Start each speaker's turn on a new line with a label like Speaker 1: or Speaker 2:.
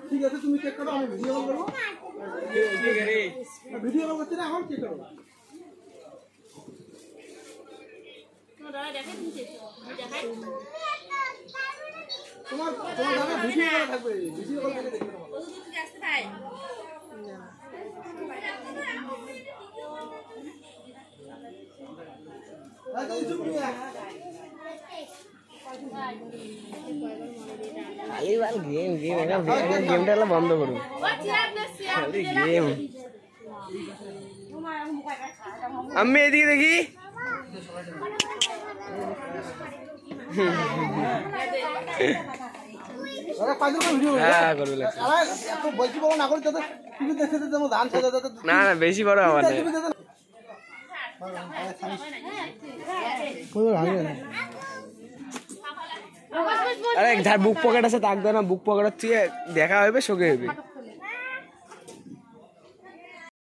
Speaker 1: ঠিক আছে তুমি চেক করো আমি ভিডিও কল করবো ভিডিও কল করছি না এখন চেক করো তোমার ভিডিও করা থাকবে ভিডিও কল করে দেখবে
Speaker 2: गेमটা বন্ধ করুন গেম আমি এদিকে দেখি না না বেশি বড় আমার আরে বুক পকেট আছে তাক দেয় না বুক পকেট থেকে দেখা হবে শোকে হবে